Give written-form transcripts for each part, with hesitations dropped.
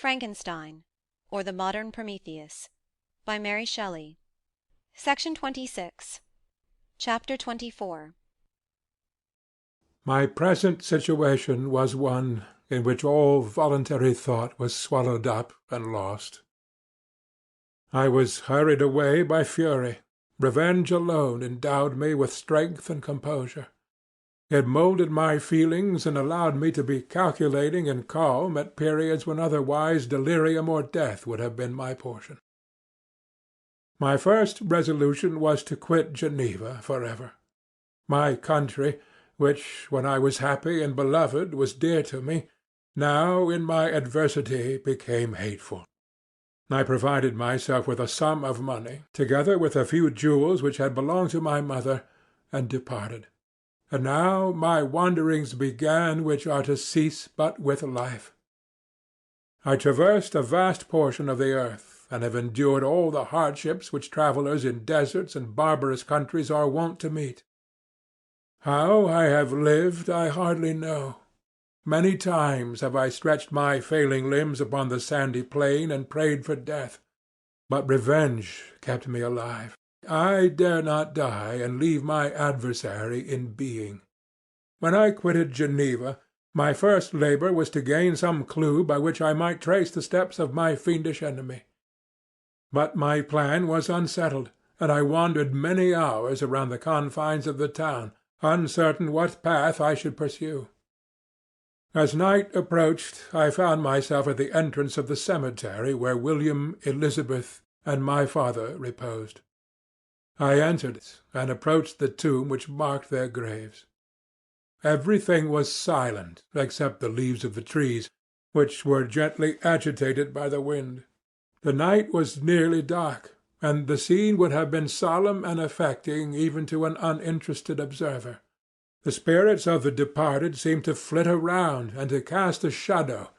FRANKENSTEIN, or the Modern Prometheus, by Mary Shelley. Section 26. Chapter 24. My present situation was one in which all voluntary thought was swallowed up and lost. I was hurried away by fury. Revenge alone endowed me with strength and composure. It moulded my feelings and allowed me to be calculating and calm at periods when otherwise delirium or death would have been my portion. My first resolution was to quit Geneva for ever. My country, which, when I was happy and beloved, was dear to me, now in my adversity became hateful. I provided myself with a sum of money, together with a few jewels which had belonged to my mother, and departed. And now my wanderings began which are to cease but with life. I traversed a vast portion of the earth, and have endured all the hardships which travellers in deserts and barbarous countries are wont to meet. How I have lived I hardly know. Many times have I stretched my failing limbs upon the sandy plain and prayed for death, but revenge kept me alive. I dare not die and leave my adversary in being. When I quitted Geneva, my first labour was to gain some clue by which I might trace the steps of my fiendish enemy. But my plan was unsettled, and I wandered many hours around the confines of the town, uncertain what path I should pursue. As night approached, I found myself at the entrance of the cemetery where William, Elizabeth, and my father reposed. I entered it, and approached the tomb which marked their graves. Everything was silent except the leaves of the trees, which were gently agitated by the wind. The night was nearly dark, and the scene would have been solemn and affecting even to an uninterested observer. The spirits of the departed seemed to flit around and to cast a shadow,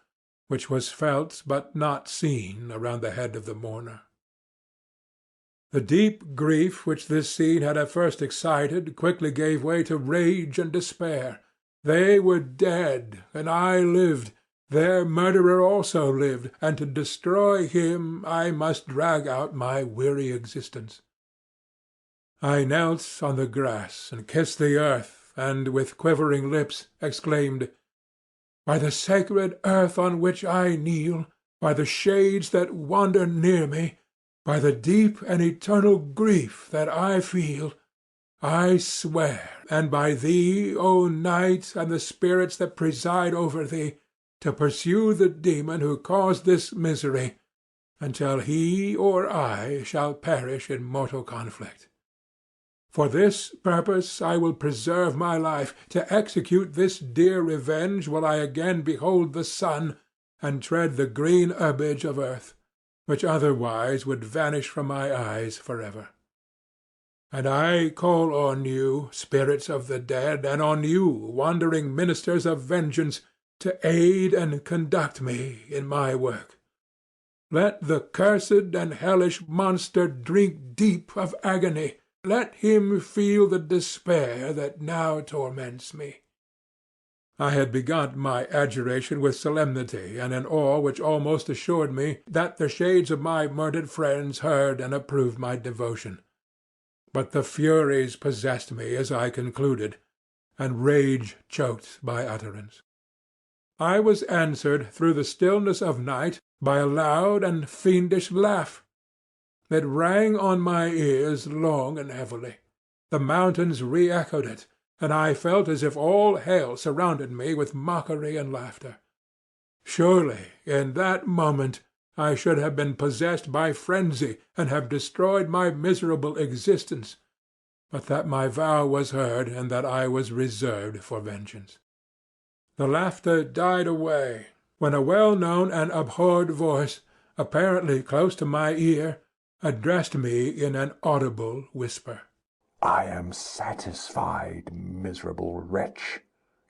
which was felt but not seen, around the head of the mourner. The deep grief which this scene had at first excited quickly gave way to rage and despair. They were dead, and I lived. Their murderer also lived, and to destroy him I must drag out my weary existence. I knelt on the grass and kissed the earth, and with quivering lips exclaimed, "By the sacred earth on which I kneel, by the shades that wander near me, by the deep and eternal grief that I feel, I swear, and by thee, O night, and the spirits that preside over thee, to pursue the demon who caused this misery, until he or I shall perish in mortal conflict. For this purpose I will preserve my life. To execute this dear revenge will I again behold the sun, and tread the green herbage of earth, which otherwise would vanish from my eyes forever. And I call on you, spirits of the dead, and on you, wandering ministers of vengeance, to aid and conduct me in my work. Let the cursed and hellish monster drink deep of agony. Let him feel the despair that now torments me." I had begun my adjuration with solemnity and an awe which almost assured me that the shades of my murdered friends heard and approved my devotion. But the furies possessed me as I concluded, and rage choked my utterance. I was answered through the stillness of night by a loud and fiendish laugh. It rang on my ears long and heavily. The mountains re-echoed it, and I felt as if all hell surrounded me with mockery and laughter. Surely in that moment I should have been possessed by frenzy and have destroyed my miserable existence, but that my vow was heard and that I was reserved for vengeance. The laughter died away, when a well-known and abhorred voice, apparently close to my ear, addressed me in an audible whisper. "I am satisfied, miserable wretch.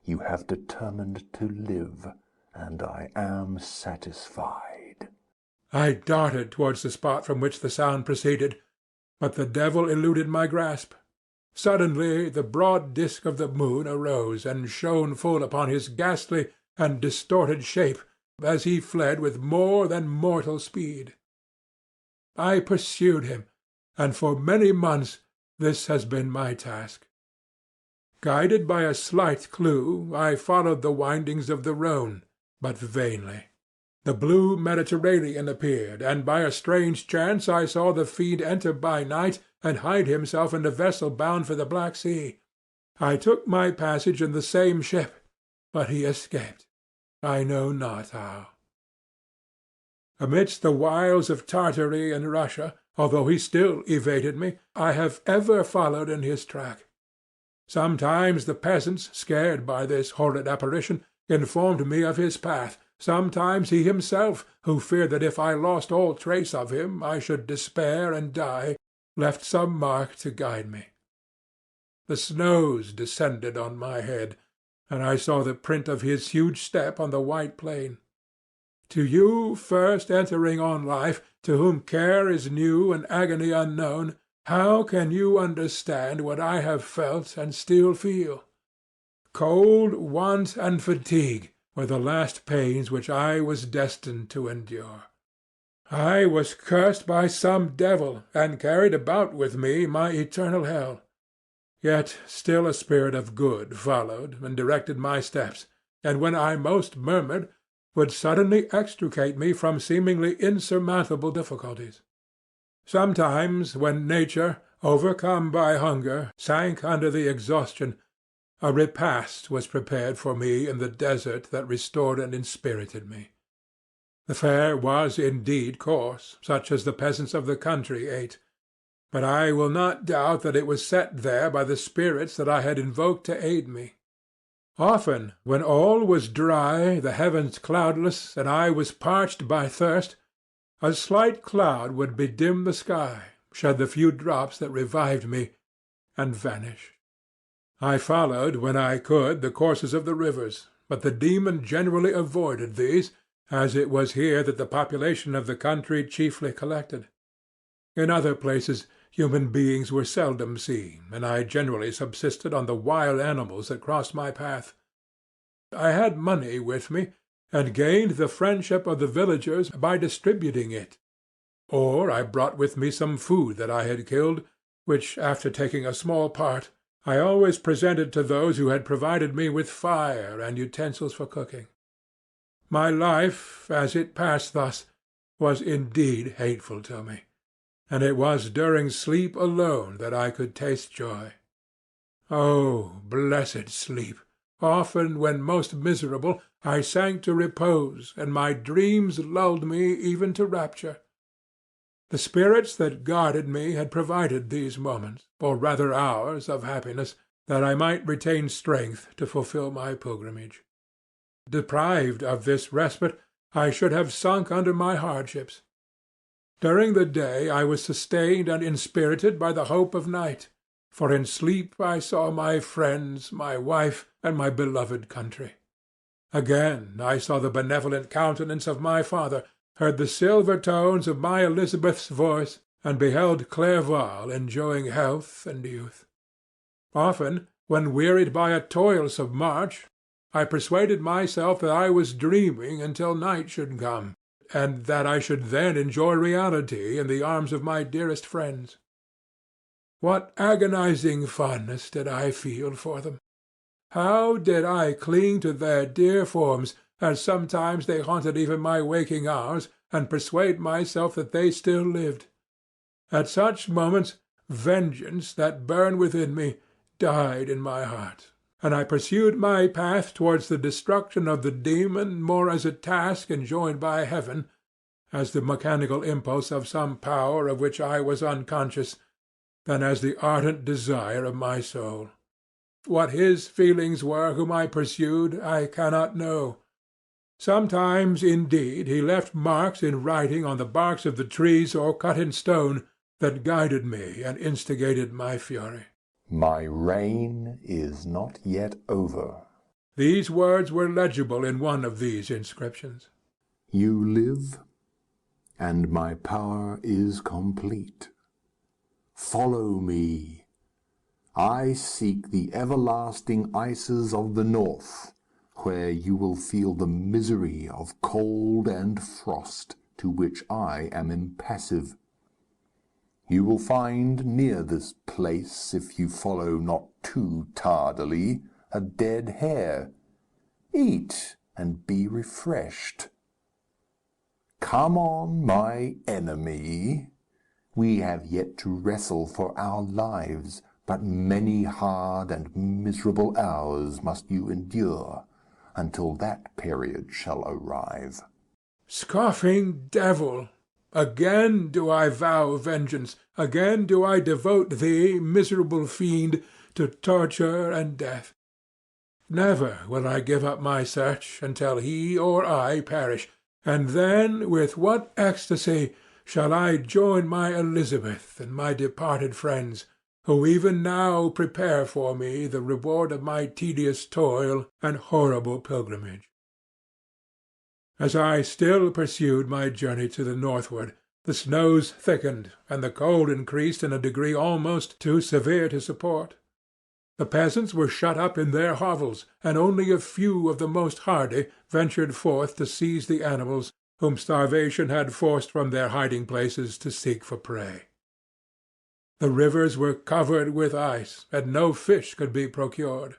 You have determined to live, and I am satisfied." I darted towards the spot from which the sound proceeded, but the devil eluded my grasp. Suddenly the broad disk of the moon arose and shone full upon his ghastly and distorted shape, as he fled with more than mortal speed. I pursued him, and for many months this has been my task. Guided by a slight clue, I followed the windings of the Rhone, but vainly. The blue Mediterranean appeared, and by a strange chance I saw the fiend enter by night and hide himself in a vessel bound for the Black Sea. I took my passage in the same ship, but he escaped, I know not how. Amidst the wiles of Tartary and Russia, although he still evaded me, I have ever followed in his track. Sometimes the peasants, scared by this horrid apparition, informed me of his path. Sometimes he himself, who feared that if I lost all trace of him I should despair and die, left some mark to guide me. The snows descended on my head, and I saw the print of his huge step on the white plain. To you first entering on life, to whom care is new and agony unknown, how can you understand what I have felt and still feel? Cold, want, and fatigue were the last pains which I was destined to endure. I was cursed by some devil, and carried about with me my eternal hell. Yet still a spirit of good followed and directed my steps, and when I most murmured, would suddenly extricate me from seemingly insurmountable difficulties. Sometimes, when nature, overcome by hunger, sank under the exhaustion, a repast was prepared for me in the desert that restored and inspirited me. The fare was indeed coarse, such as the peasants of the country ate, but I will not doubt that it was set there by the spirits that I had invoked to aid me. Often, when all was dry, the heavens cloudless, and I was parched by thirst, a slight cloud would bedim the sky, shed the few drops that revived me, and vanish. I followed, when I could, the courses of the rivers, but the demon generally avoided these, as it was here that the population of the country chiefly collected. In other places human beings were seldom seen, and I generally subsisted on the wild animals that crossed my path. I had money with me, and gained the friendship of the villagers by distributing it. Or I brought with me some food that I had killed, which, after taking a small part, I always presented to those who had provided me with fire and utensils for cooking. My life, as it passed thus, was indeed hateful to me, and it was during sleep alone that I could taste joy. Oh, blessed sleep! Often, when most miserable, I sank to repose, and my dreams lulled me even to rapture. The spirits that guarded me had provided these moments, or rather hours, of happiness, that I might retain strength to fulfill my pilgrimage. Deprived of this respite, I should have sunk under my hardships. During the day I was sustained and inspirited by the hope of night, for in sleep I saw my friends, my wife, and my beloved country. Again I saw the benevolent countenance of my father, heard the silver tones of my Elizabeth's voice, and beheld Clerval enjoying health and youth. Often, when wearied by a toilsome march, I persuaded myself that I was dreaming until night should come, and that I should then enjoy reality in the arms of my dearest friends. What agonizing fondness did I feel for them! How did I cling to their dear forms, as sometimes they haunted even my waking hours, and persuade myself that they still lived! At such moments vengeance that burned within me died in my heart, and I pursued my path towards the destruction of the demon more as a task enjoined by heaven, as the mechanical impulse of some power of which I was unconscious, than as the ardent desire of my soul. What his feelings were whom I pursued I cannot know. Sometimes, indeed, he left marks in writing on the barks of the trees or cut in stone that guided me and instigated my fury. My reign is not yet over. These words were legible in one of these inscriptions. You live, and my power is complete. Follow me. I seek the everlasting ices of the north, where you will feel the misery of cold and frost, to which I am impassive. You will find near this place, if you follow not too tardily, a dead hare. Eat and be refreshed. Come on, my enemy. We have yet to wrestle for our lives, but many hard and miserable hours must you endure, until that period shall arrive. Scoffing devil! Again do I vow vengeance, again do I devote thee, miserable fiend, to torture and death. Never will I give up my search until he or I perish, and then with what ecstasy shall I join my Elizabeth and my departed friends, who even now prepare for me the reward of my tedious toil and horrible pilgrimage. As I still pursued my journey to the northward, the snows thickened, and the cold increased in a degree almost too severe to support. The peasants were shut up in their hovels, and only a few of the most hardy ventured forth to seize the animals whom starvation had forced from their hiding-places to seek for prey. The rivers were covered with ice, and no fish could be procured.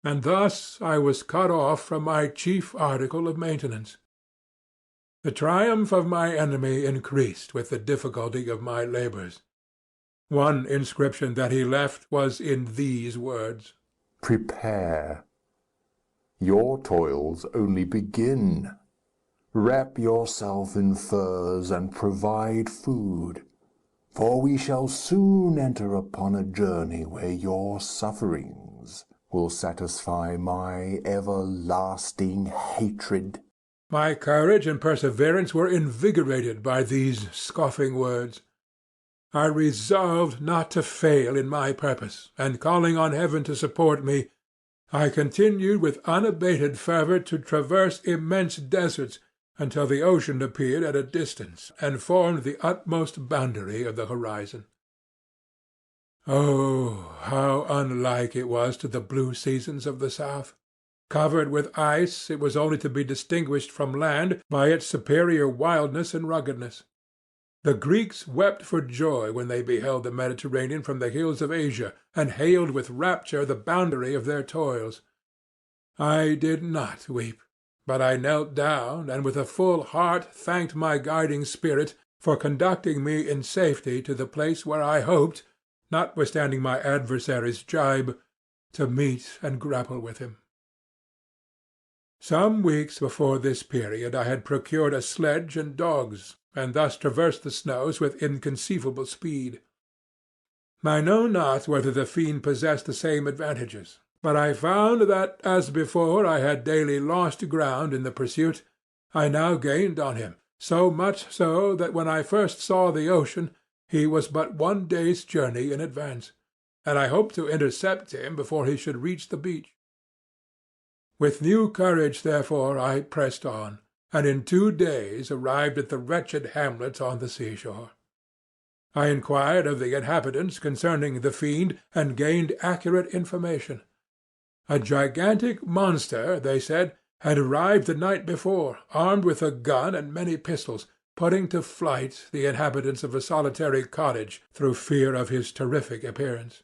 And thus I was cut off from my chief article of maintenance. The triumph of my enemy increased with the difficulty of my labours. One inscription that he left was in these words: Prepare. Your toils only begin. Wrap yourself in furs and provide food, for we shall soon enter upon a journey where your sufferings will satisfy my everlasting hatred. My courage and perseverance were invigorated by these scoffing words. I resolved not to fail in my purpose, and calling on heaven to support me, I continued with unabated fervour to traverse immense deserts until the ocean appeared at a distance and formed the utmost boundary of the horizon. Oh, how unlike it was to the blue seasons of the south! Covered with ice, it was only to be distinguished from land by its superior wildness and ruggedness. The Greeks wept for joy when they beheld the Mediterranean from the hills of Asia, and hailed with rapture the boundary of their toils. I did not weep, but I knelt down, and with a full heart thanked my guiding spirit for conducting me in safety to the place where I hoped, notwithstanding my adversary's gibe, to meet and grapple with him. Some weeks before this period I had procured a sledge and dogs, and thus traversed the snows with inconceivable speed. I know not whether the fiend possessed the same advantages, but I found that, as before I had daily lost ground in the pursuit, I now gained on him, so much so that when I first saw the ocean he was but 1 day's journey in advance, and I hoped to intercept him before he should reach the beach. With new courage, therefore, I pressed on, and in 2 days arrived at the wretched hamlet on the seashore. I inquired of the inhabitants concerning the fiend, and gained accurate information. A gigantic monster, they said, had arrived the night before, armed with a gun and many pistols, putting to flight the inhabitants of a solitary cottage through fear of his terrific appearance.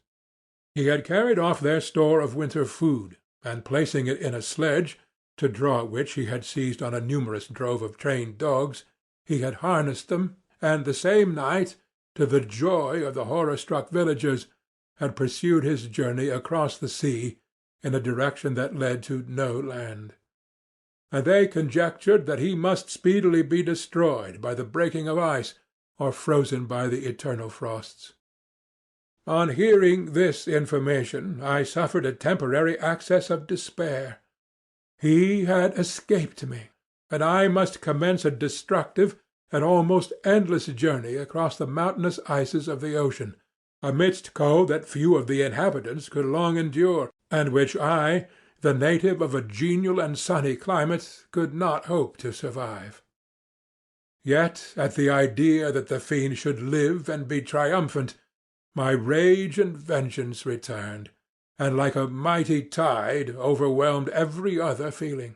He had carried off their store of winter food, and placing it in a sledge, to draw which he had seized on a numerous drove of trained dogs, he had harnessed them, and the same night, to the joy of the horror-struck villagers, had pursued his journey across the sea in a direction that led to no land. And they conjectured that he must speedily be destroyed by the breaking of ice, or frozen by the eternal frosts. On hearing this information, I suffered a temporary access of despair. He had escaped me, and I must commence a destructive and almost endless journey across the mountainous ices of the ocean, amidst cold that few of the inhabitants could long endure, and which I, the native of a genial and sunny climate, could not hope to survive. Yet at the idea that the fiend should live and be triumphant, my rage and vengeance returned, and like a mighty tide overwhelmed every other feeling.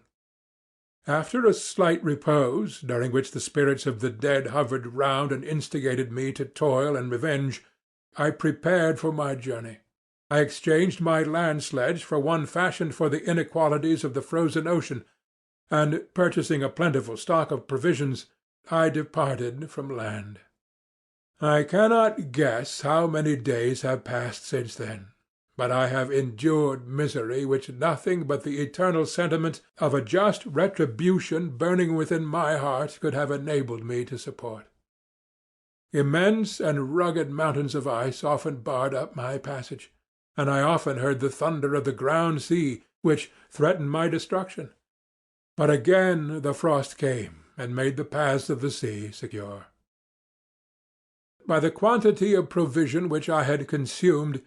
After a slight repose, during which the spirits of the dead hovered round and instigated me to toil and revenge, I prepared for my journey. I exchanged my land sledge for one fashioned for the inequalities of the frozen ocean, and, purchasing a plentiful stock of provisions, I departed from land. I cannot guess how many days have passed since then, but I have endured misery which nothing but the eternal sentiment of a just retribution burning within my heart could have enabled me to support. Immense and rugged mountains of ice often barred up my passage, and I often heard the thunder of the ground sea, which threatened my destruction. But again the frost came and made the paths of the sea secure. By the quantity of provision which I had consumed,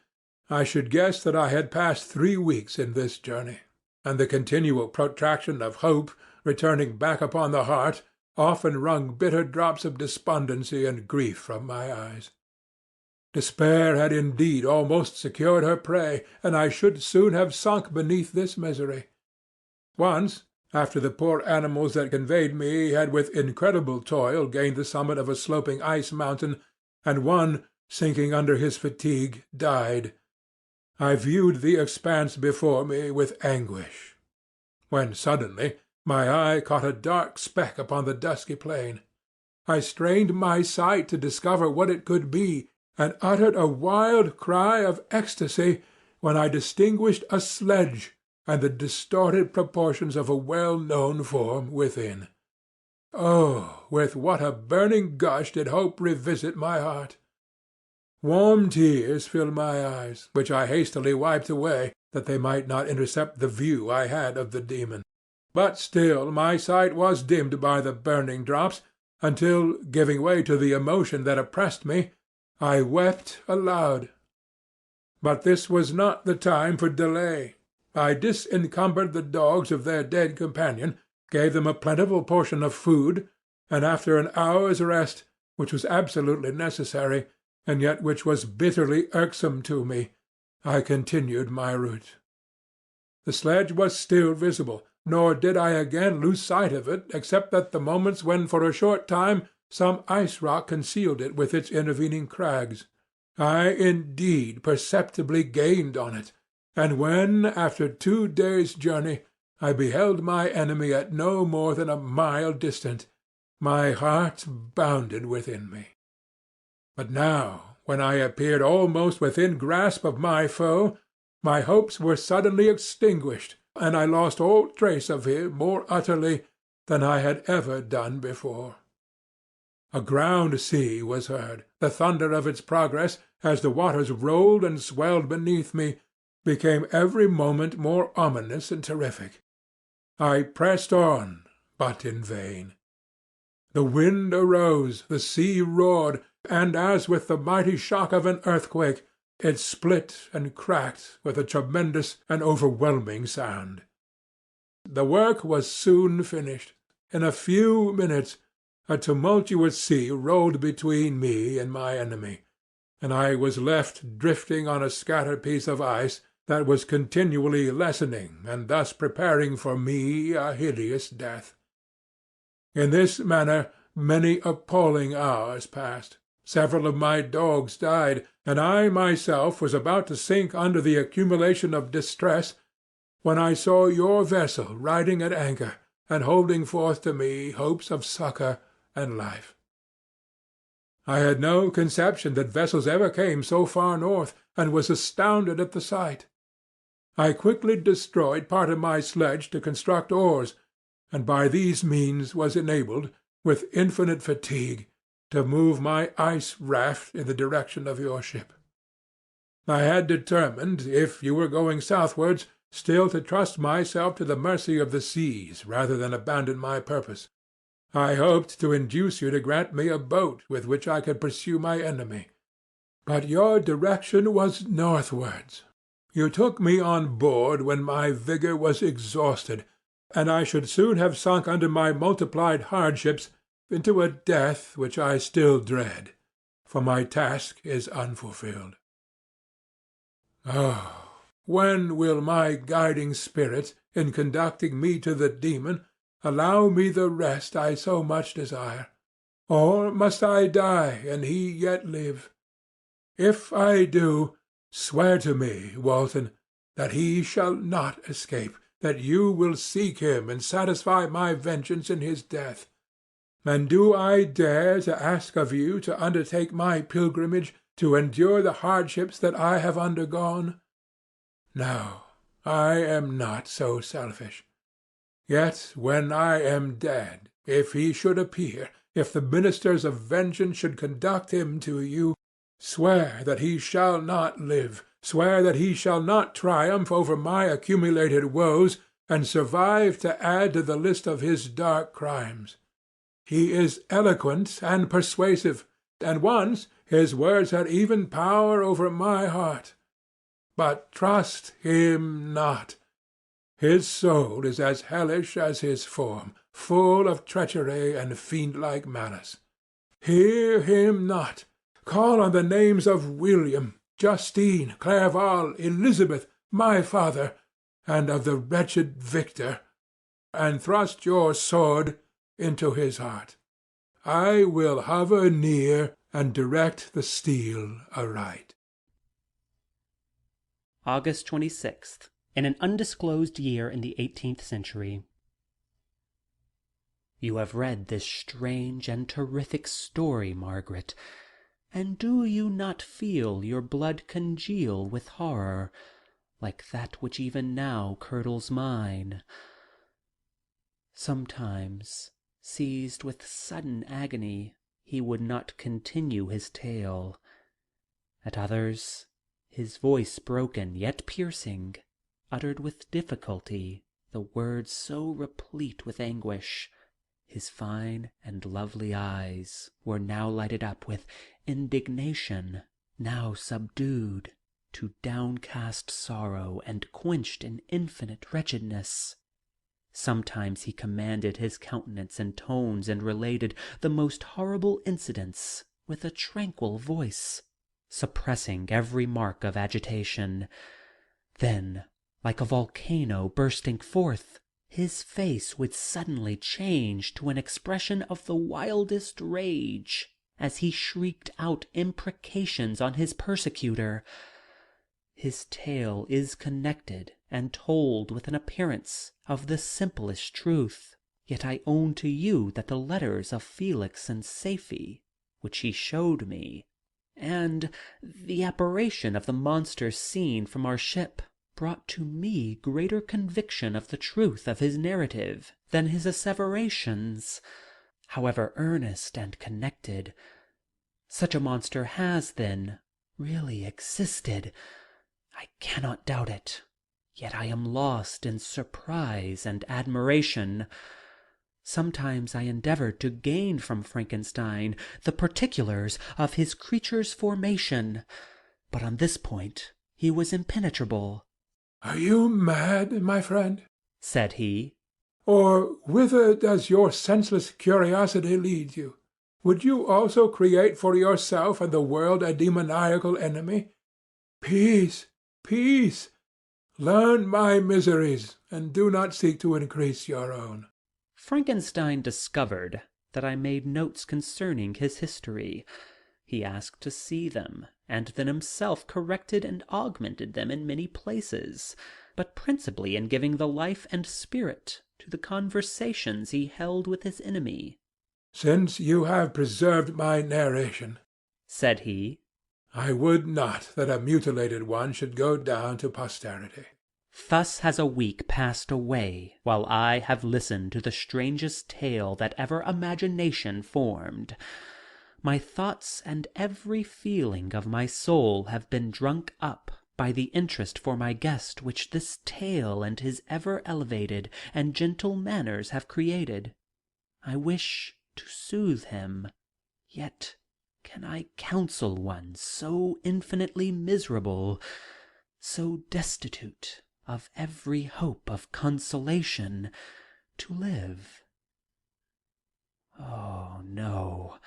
I should guess that I had passed 3 weeks in this journey, and the continual protraction of hope returning back upon the heart often wrung bitter drops of despondency and grief from my eyes. Despair had indeed almost secured her prey, and I should soon have sunk beneath this misery. Once, after the poor animals that conveyed me had with incredible toil gained the summit of a sloping ice mountain, and one, sinking under his fatigue, died, I viewed the expanse before me with anguish, when suddenly my eye caught a dark speck upon the dusky plain. I strained my sight to discover what it could be, and uttered a wild cry of ecstasy when I distinguished a sledge and the distorted proportions of a well-known form within. Oh, with what a burning gush did hope revisit my heart! Warm tears filled my eyes, which I hastily wiped away, that they might not intercept the view I had of the demon. But still my sight was dimmed by the burning drops, until, giving way to the emotion that oppressed me, I wept aloud. But this was not the time for delay. I disencumbered the dogs of their dead companion, gave them a plentiful portion of food, and after an hour's rest, which was absolutely necessary, and yet which was bitterly irksome to me, I continued my route. The sledge was still visible, nor did I again lose sight of it except at the moments when for a short time some ice rock concealed it with its intervening crags. I indeed perceptibly gained on it, and when, after 2 days' journey, I beheld my enemy at no more than a mile distant, my heart bounded within me. But now, when I appeared almost within grasp of my foe, my hopes were suddenly extinguished, and I lost all trace of him more utterly than I had ever done before. A ground sea was heard. The thunder of its progress, as the waters rolled and swelled beneath me, became every moment more ominous and terrific. I pressed on, but in vain. The wind arose, the sea roared, and as with the mighty shock of an earthquake, it split and cracked with a tremendous and overwhelming sound. The work was soon finished. In a few minutes a tumultuous sea rolled between me and my enemy, and I was left drifting on a scattered piece of ice that was continually lessening and thus preparing for me a hideous death. In this manner many appalling hours passed. Several of my dogs died, and I myself was about to sink under the accumulation of distress, when I saw your vessel riding at anchor, and holding forth to me hopes of succor and life. I had no conception that vessels ever came so far north, and was astounded at the sight. I quickly destroyed part of my sledge to construct oars, and by these means was enabled, with infinite fatigue, to move my ice raft in the direction of your ship. I had determined, if you were going southwards, still to trust myself to the mercy of the seas rather than abandon my purpose. I hoped to induce you to grant me a boat with which I could pursue my enemy. But your direction was northwards. You took me on board when my vigor was exhausted, and I should soon have sunk under my multiplied hardships into a death which I still dread, for my task is unfulfilled. Oh, when will my guiding spirit, in conducting me to the demon, allow me the rest I so much desire? Or must I die, and he yet live? If I do, swear to me, Walton, that he shall not escape, that you will seek him and satisfy my vengeance in his death. And do I dare to ask of you to undertake my pilgrimage, to endure the hardships that I have undergone? No, I am not so selfish. Yet when I am dead, if he should appear, if the ministers of vengeance should conduct him to you, swear that he shall not live, swear that he shall not triumph over my accumulated woes, and survive to add to the list of his dark crimes. He is eloquent and persuasive, and once his words had even power over my heart. But trust him not. His soul is as hellish as his form, full of treachery and fiend-like malice. Hear him not. Call on the names of William, Justine, Clerval, Elizabeth, my father, and of the wretched Victor, and thrust your sword into his heart. I will hover near and direct the steel aright. August 26th, in an undisclosed year in the 18th century. You have read this strange and terrific story, Margaret, and do you not feel your blood congeal with horror, like that which even now curdles mine? Sometimes, seized with sudden agony, he would not continue his tale. At others, his voice broken yet piercing, uttered with difficulty the words so replete with anguish. His fine and lovely eyes were now lighted up with indignation, now subdued to downcast sorrow and quenched in infinite wretchedness. Sometimes he commanded his countenance and tones, and related the most horrible incidents with a tranquil voice, suppressing every mark of agitation. Then, like a volcano bursting forth, his face would suddenly change to an expression of the wildest rage, as he shrieked out imprecations on his persecutor. His tale is connected and told with an appearance of the simplest truth, yet I own to you that the letters of Felix and Safie, which he showed me, and the apparition of the monster seen from our ship, brought to me greater conviction of the truth of his narrative than his asseverations, however earnest and connected. Such a monster has, then, really existed. I cannot doubt it, yet I am lost in surprise and admiration. Sometimes I endeavored to gain from Frankenstein the particulars of his creature's formation, but on this point he was impenetrable. "Are you mad, my friend?" said he. "Or whither does your senseless curiosity lead you? Would you also create for yourself and the world a demoniacal enemy? Peace, peace! Learn my miseries, and do not seek to increase your own." Frankenstein discovered that I made notes concerning his history. He asked to see them, and then himself corrected and augmented them in many places, but principally in giving the life and spirit to the conversations he held with his enemy. "Since you have preserved my narration," said he, "I would not that a mutilated one should go down to posterity." Thus has a week passed away, while I have listened to the strangest tale that ever imagination formed. My thoughts and every feeling of my soul have been drunk up by the interest for my guest which this tale and his ever elevated and gentle manners have created. I wish to soothe him, yet can I counsel one so infinitely miserable, so destitute of every hope of consolation, to live? Oh, no!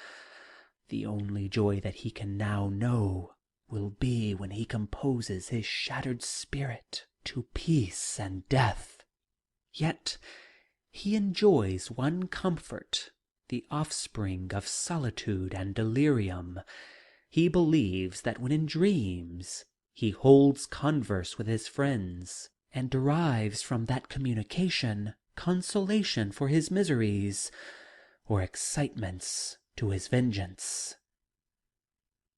The only joy that he can now know will be when he composes his shattered spirit to peace and death. Yet he enjoys one comfort, the offspring of solitude and delirium. He believes that when in dreams he holds converse with his friends, and derives from that communication consolation for his miseries, or excitements to his vengeance.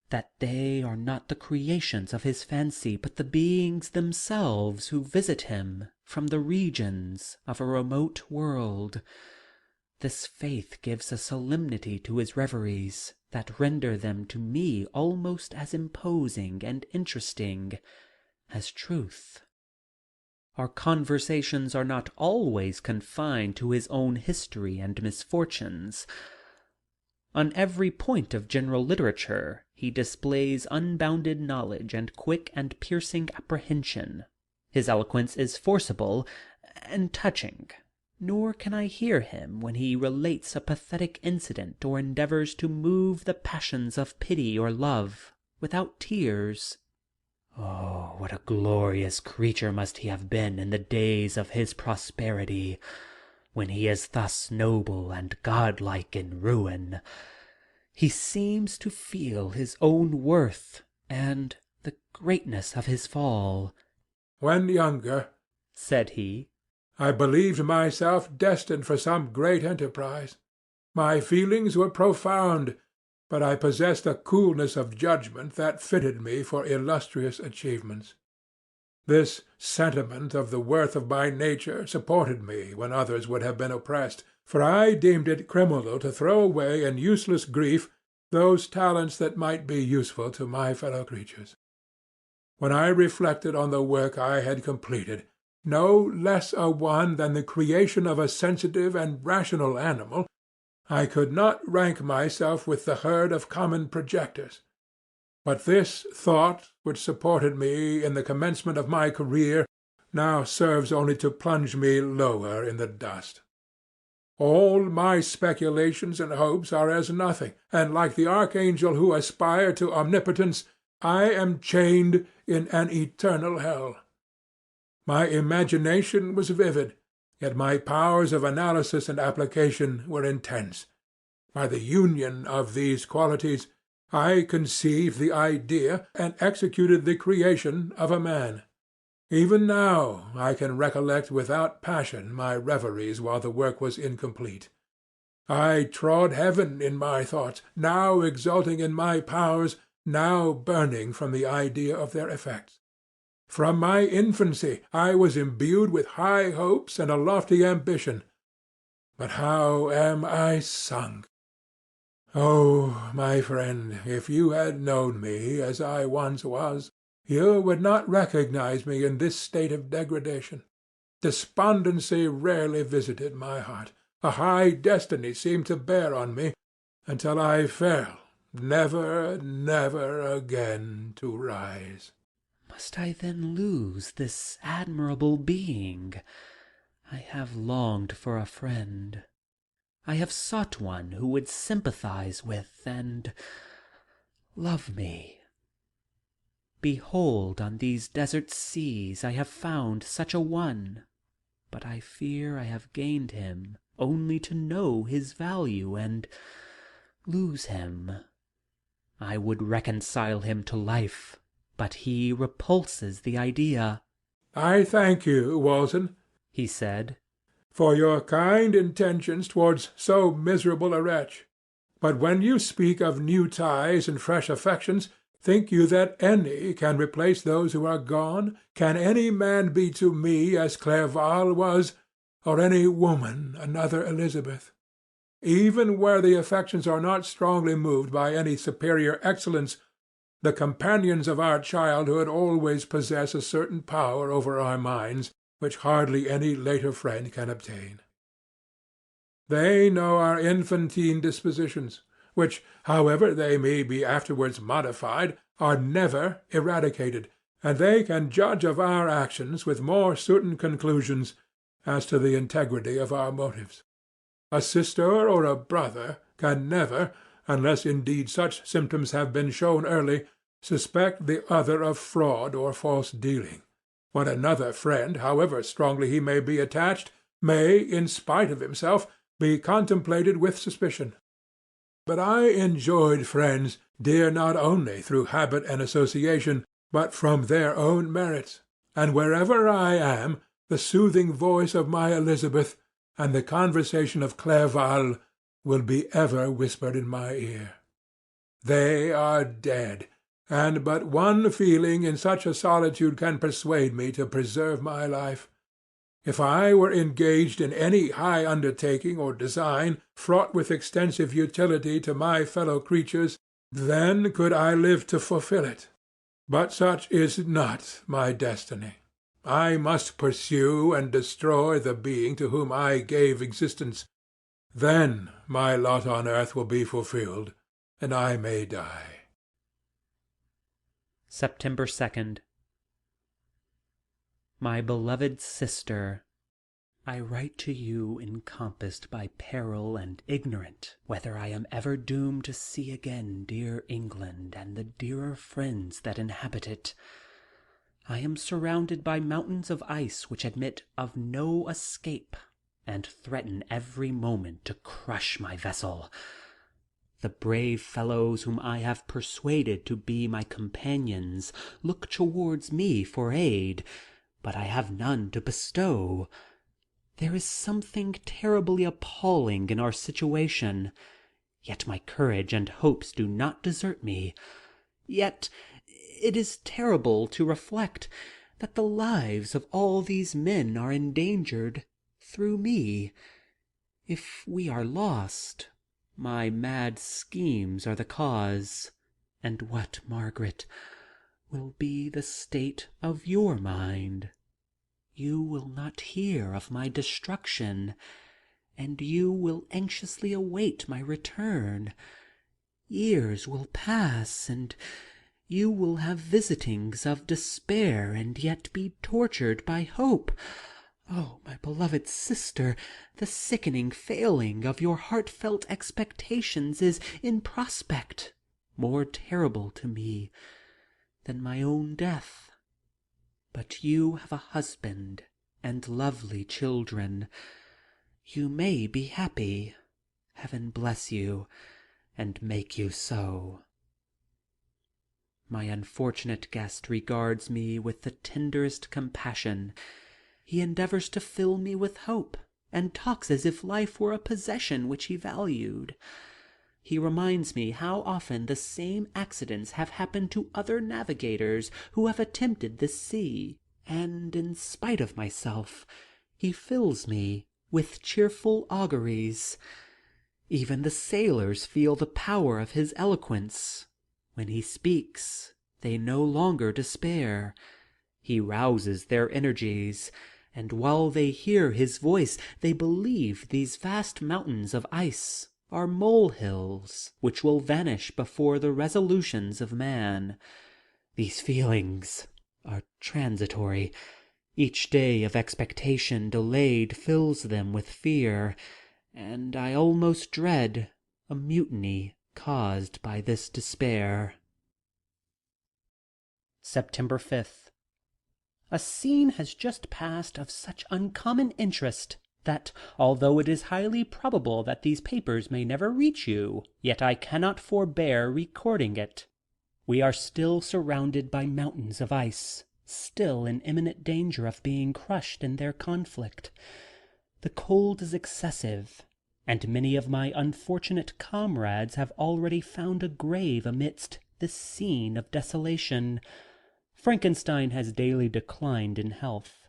That they are not the creations of his fancy, but the beings themselves who visit him from the regions of a remote world. This faith gives a solemnity to his reveries that render them to me almost as imposing and interesting as truth. Our conversations are not always confined to his own history and misfortunes. On every point of general literature he displays unbounded knowledge and quick and piercing apprehension. His eloquence is forcible and touching, nor can I hear him when he relates a pathetic incident or endeavors to move the passions of pity or love without tears. Oh, what a glorious creature must he have been in the days of his prosperity, when he is thus noble and godlike in ruin. He seems to feel his own worth and the greatness of his fall. "When younger," said he, "I believed myself destined for some great enterprise. My feelings were profound, but I possessed a coolness of judgment that fitted me for illustrious achievements. This sentiment of the worth of my nature supported me when others would have been oppressed, for I deemed it criminal to throw away in useless grief those talents that might be useful to my fellow creatures. When I reflected on the work I had completed, no less a one than the creation of a sensitive and rational animal, I could not rank myself with the herd of common projectors. But this thought, which supported me in the commencement of my career, now serves only to plunge me lower in the dust. All my speculations and hopes are as nothing, and like the archangel who aspired to omnipotence, I am chained in an eternal hell. My imagination was vivid, yet my powers of analysis and application were intense. By the union of these qualities, I conceived the idea and executed the creation of a man. Even now I can recollect without passion my reveries while the work was incomplete. I trod heaven in my thoughts, now exulting in my powers, now burning from the idea of their effects. From my infancy I was imbued with high hopes and a lofty ambition. But how am I sunk! Oh, my friend, if you had known me as I once was, you would not recognize me in this state of degradation. Despondency rarely visited my heart. A high destiny seemed to bear on me, until I fell, never, never again to rise. Must I then lose this admirable being? I have longed for a friend. I have sought one who would sympathize with and love me. Behold, on these desert seas I have found such a one, but I fear I have gained him only to know his value and lose him. I would reconcile him to life, but he repulses the idea. "I thank you, Walton," he said, "for your kind intentions towards so miserable a wretch. But when you speak of new ties and fresh affections, think you that any can replace those who are gone? Can any man be to me as Clerval was, or any woman another Elizabeth? Even where the affections are not strongly moved by any superior excellence, the companions of our childhood always possess a certain power over our minds, which hardly any later friend can obtain. They know our infantine dispositions, which, however they may be afterwards modified, are never eradicated, and they can judge of our actions with more certain conclusions as to the integrity of our motives. A sister or a brother can never, unless indeed such symptoms have been shown early, suspect the other of fraud or false dealing, when another friend, however strongly he may be attached, may, in spite of himself, be contemplated with suspicion. But I enjoyed friends dear not only through habit and association, but from their own merits, and wherever I am, the soothing voice of my Elizabeth and the conversation of Clerval will be ever whispered in my ear. They are dead, and but one feeling in such a solitude can persuade me to preserve my life. If I were engaged in any high undertaking or design fraught with extensive utility to my fellow creatures, then could I live to fulfil it. But such is not my destiny. I must pursue and destroy the being to whom I gave existence. Then my lot on earth will be fulfilled, and I may die. September 2nd. My beloved sister, I write to you encompassed by peril and ignorant whether I am ever doomed to see again dear England and the dearer friends that inhabit it. I am surrounded by mountains of ice which admit of no escape, and threaten every moment to crush my vessel. The brave fellows whom I have persuaded to be my companions look towards me for aid, but I have none to bestow. There is something terribly appalling in our situation, yet my courage and hopes do not desert me. Yet it is terrible to reflect that the lives of all these men are endangered through me. If we are lost, my mad schemes are the cause. And what, Margaret, will be the state of your mind? You will not hear of my destruction, and you will anxiously await my return. Years will pass, and you will have visitings of despair and yet be tortured by hope. Oh, my beloved sister, the sickening failing of your heartfelt expectations is in prospect more terrible to me than my own death. But you have a husband and lovely children. You may be happy. Heaven bless you, and make you so. My unfortunate guest regards me with the tenderest compassion. He endeavors to fill me with hope, and talks as if life were a possession which he valued. He reminds me how often the same accidents have happened to other navigators who have attempted this sea, and in spite of myself, he fills me with cheerful auguries. Even the sailors feel the power of his eloquence. When he speaks, they no longer despair. He rouses their energies, and while they hear his voice, they believe these vast mountains of ice are molehills which will vanish before the resolutions of man. These feelings are transitory. Each day of expectation delayed fills them with fear, and I almost dread a mutiny caused by this despair. September 5th. A scene has just passed of such uncommon interest that, although it is highly probable that these papers may never reach you, yet I cannot forbear recording it. We are still surrounded by mountains of ice, still in imminent danger of being crushed in their conflict. The cold is excessive, and many of my unfortunate comrades have already found a grave amidst this scene of desolation. Frankenstein has daily declined in health.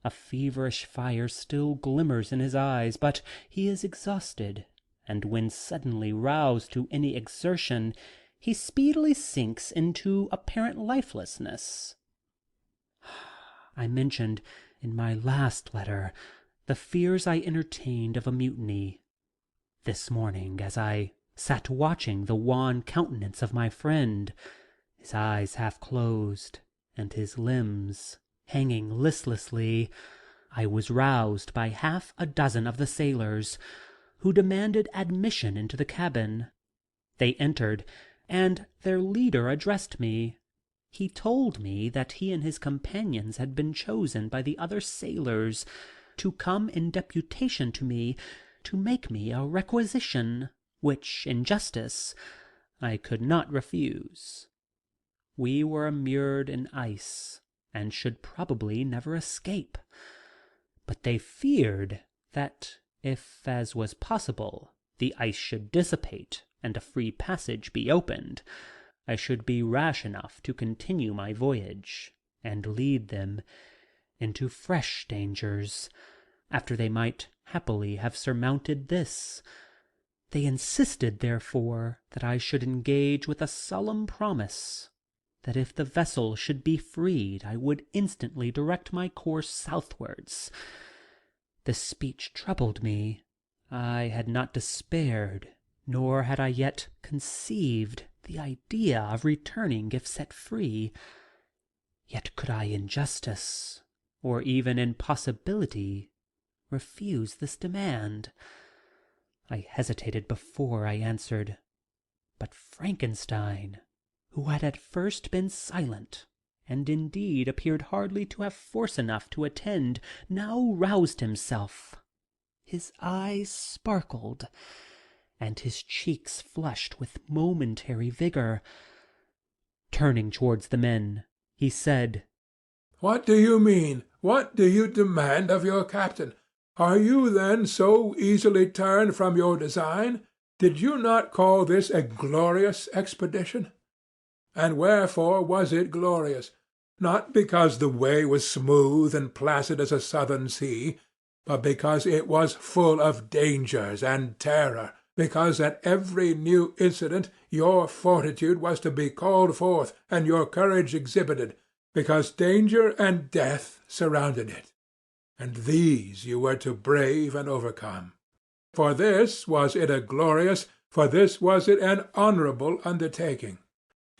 A feverish fire still glimmers in his eyes, but he is exhausted, and when suddenly roused to any exertion, he speedily sinks into apparent lifelessness. I mentioned in my last letter the fears I entertained of a mutiny. This morning, as I sat watching the wan countenance of my friend, his eyes half closed, and his limbs hanging listlessly, I was roused by half a dozen of the sailors, who demanded admission into the cabin. They entered, and their leader addressed me. He told me that he and his companions had been chosen by the other sailors to come in deputation to me to make me a requisition, which, in justice, I could not refuse. We were immured in ice, and should probably never escape. But they feared that, if, as was possible, the ice should dissipate and a free passage be opened, I should be rash enough to continue my voyage, and lead them into fresh dangers, after they might happily have surmounted this. They insisted, therefore, that I should engage with a solemn promise that if the vessel should be freed I would instantly direct my course southwards. This speech troubled me. I had not despaired, nor had I yet conceived the idea of returning if set free. Yet could I in justice, or even in possibility, refuse this demand? I hesitated before I answered, but Frankenstein, who had at first been silent, and indeed appeared hardly to have force enough to attend, now roused himself. His eyes sparkled, and his cheeks flushed with momentary vigor. Turning towards the men, he said, "What do you mean? What do you demand of your captain? Are you then so easily turned from your design? Did you not call this a glorious expedition? And wherefore was it glorious? Not because the way was smooth and placid as a southern sea, but because it was full of dangers and terror, because at every new incident your fortitude was to be called forth and your courage exhibited, because danger and death surrounded it, and these you were to brave and overcome. For this was it a glorious, for this was it an honorable undertaking.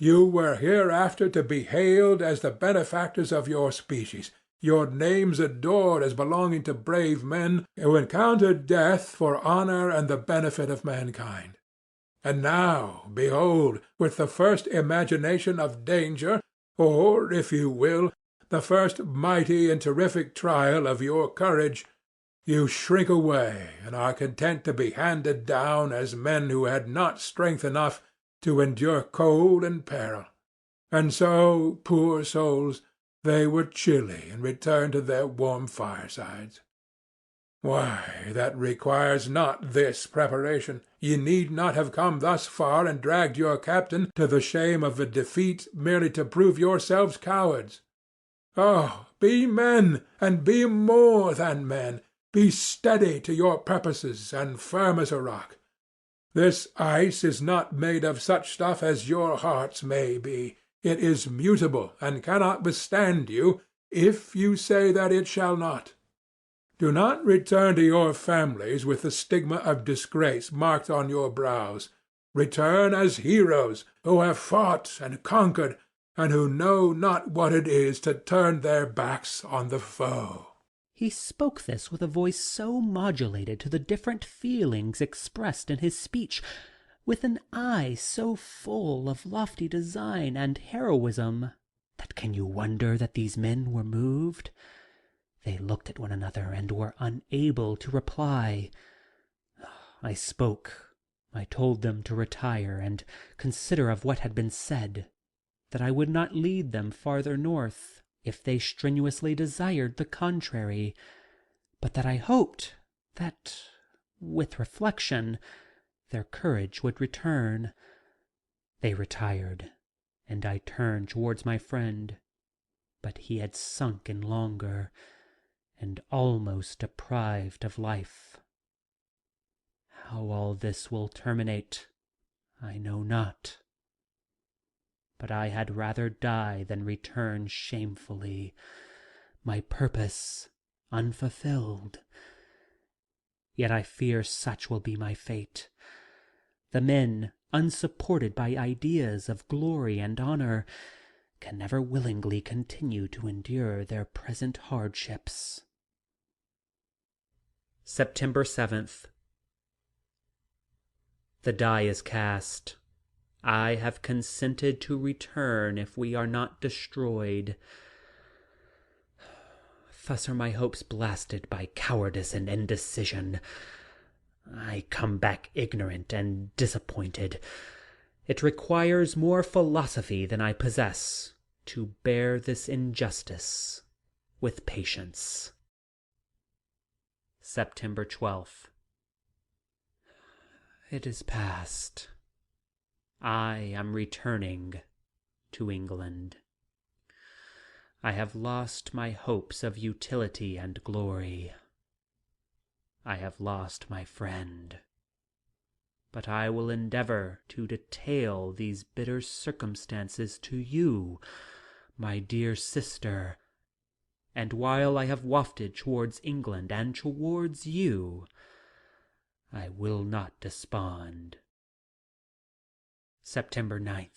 You were hereafter to be hailed as the benefactors of your species, your names adored as belonging to brave men who encountered death for honor and the benefit of mankind. And now, behold, with the first imagination of danger, or, if you will, the first mighty and terrific trial of your courage, you shrink away and are content to be handed down as men who had not strength enough to endure cold and peril. And so, poor souls, they were chilly and returned to their warm firesides. Why, that requires not this preparation. Ye need not have come thus far and dragged your captain to the shame of a defeat merely to prove yourselves cowards. Oh, be men, and be more than men. Be steady to your purposes and firm as a rock. This ice is not made of such stuff as your hearts may be. It is mutable and cannot withstand you, if you say that it shall not. Do not return to your families with the stigma of disgrace marked on your brows. Return as heroes who have fought and conquered, and who know not what it is to turn their backs on the foe." He spoke this with a voice so modulated to the different feelings expressed in his speech, with an eye so full of lofty design and heroism, that can you wonder that these men were moved? They looked at one another and were unable to reply. I spoke. I told them to retire and consider of what had been said, that I would not lead them farther north if they strenuously desired the contrary, but that I hoped that, with reflection, their courage would return. They retired, and I turned towards my friend, but he had sunken longer, and almost deprived of life. How all this will terminate, I know not. But I had rather die than return shamefully, my purpose unfulfilled. Yet I fear such will be my fate. The men, unsupported by ideas of glory and honor, can never willingly continue to endure their present hardships. September 7th. The die is cast. I have consented to return if we are not destroyed. Thus are my hopes blasted by cowardice and indecision. I come back ignorant and disappointed. It requires more philosophy than I possess to bear this injustice with patience. September 12th. It is past. I am returning to England. I have lost my hopes of utility and glory. I have lost my friend. But I will endeavor to detail these bitter circumstances to you, my dear sister, and while I have wafted towards England and towards you, I will not despond. September 9th.